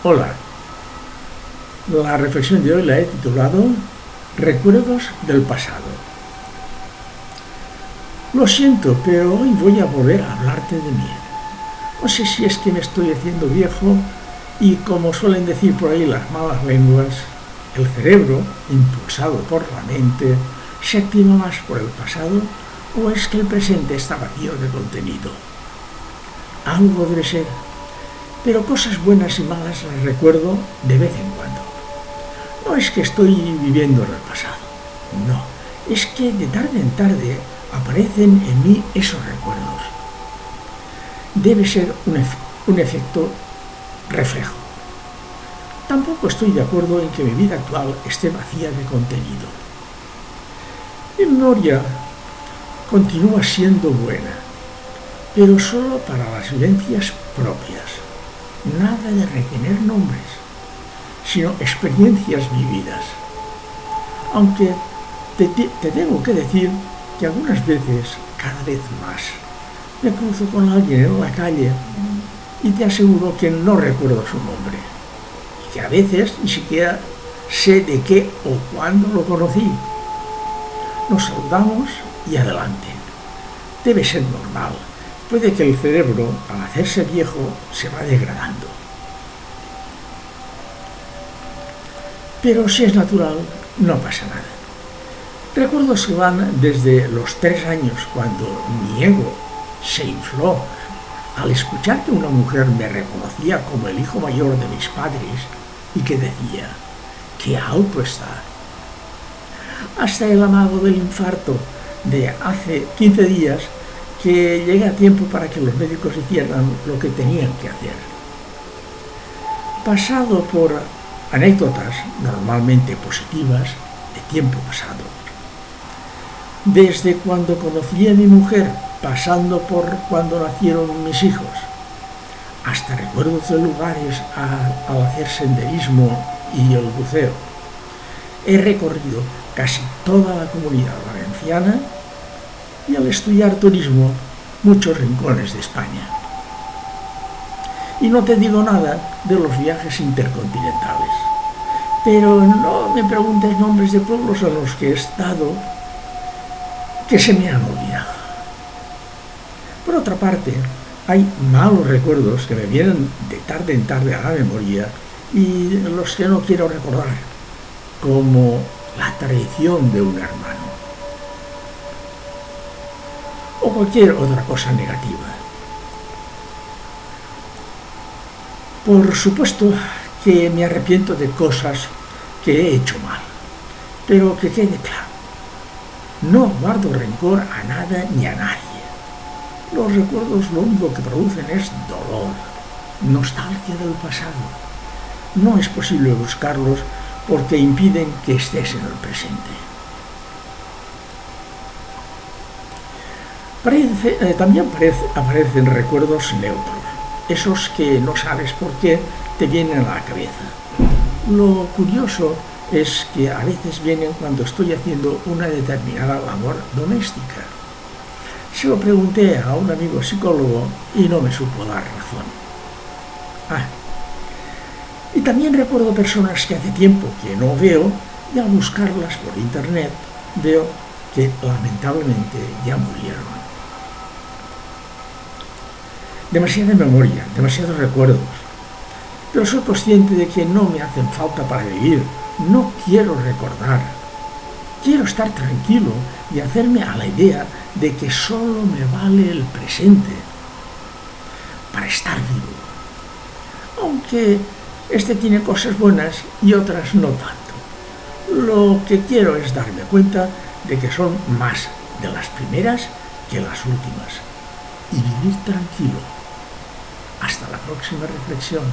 Hola, la reflexión de hoy la he titulado Recuerdos del pasado. Lo siento, pero hoy voy a volver a hablarte de mí. No sé si es que me estoy haciendo viejo y, como suelen decir por ahí las malas lenguas, el cerebro, impulsado por la mente, se activa más por el pasado, o es que el presente está vacío de contenido. Algo debe ser, pero cosas buenas y malas las recuerdo de vez en cuando. No es que estoy viviendo en el pasado, no, es que de tarde en tarde aparecen en mí esos recuerdos. Debe ser un efecto reflejo. Tampoco estoy de acuerdo en que mi vida actual esté vacía de contenido. Mi memoria continúa siendo buena, pero solo para las vivencias propias. Nada de retener nombres, sino experiencias vividas. Aunque te tengo que decir que algunas veces, cada vez más, me cruzo con alguien en la calle y te aseguro que no recuerdo su nombre. Y que a veces ni siquiera sé de qué o cuándo lo conocí. Nos saludamos y adelante. Debe ser normal. Puede que el cerebro, al hacerse viejo, se va degradando. Pero si es natural, no pasa nada. Recuerdos que van desde los 3 años, cuando mi ego se infló al escuchar que una mujer me reconocía como el hijo mayor de mis padres y que decía, ¡qué alto está! Hasta el amago del infarto de hace 15 días, que llegué a tiempo para que los médicos hicieran lo que tenían que hacer. Pasado por anécdotas normalmente positivas de tiempo pasado. Desde cuando conocí a mi mujer, pasando por cuando nacieron mis hijos, hasta recuerdos de lugares al hacer senderismo y el buceo. He recorrido casi toda la Comunidad Valenciana y, al estudiar turismo, muchos rincones de España. Y no te digo nada de los viajes intercontinentales. Pero no me preguntes nombres de pueblos en los que he estado, que se me han olvidado. Por otra parte, hay malos recuerdos que me vienen de tarde en tarde a la memoria y los que no quiero recordar, como la traición de un hermano o cualquier otra cosa negativa. Por supuesto que me arrepiento de cosas que he hecho mal, pero que quede claro, no guardo rencor a nada ni a nadie. Los recuerdos lo único que producen es dolor, nostalgia del pasado. No es posible buscarlos porque impiden que estés en el presente. También aparecen recuerdos neutros, esos que no sabes por qué te vienen a la cabeza. Lo curioso es que a veces vienen cuando estoy haciendo una determinada labor doméstica. Se lo pregunté a un amigo psicólogo y no me supo dar razón. Y también recuerdo personas que hace tiempo que no veo y al buscarlas por internet veo que lamentablemente ya murieron. Demasiada memoria, demasiados recuerdos. Pero soy consciente de que no me hacen falta para vivir. No quiero recordar. Quiero estar tranquilo y hacerme a la idea de que solo me vale el presente para estar vivo. Aunque este tiene cosas buenas y otras no tanto. Lo que quiero es darme cuenta de que son más de las primeras que las últimas y vivir tranquilo. Hasta la próxima reflexión.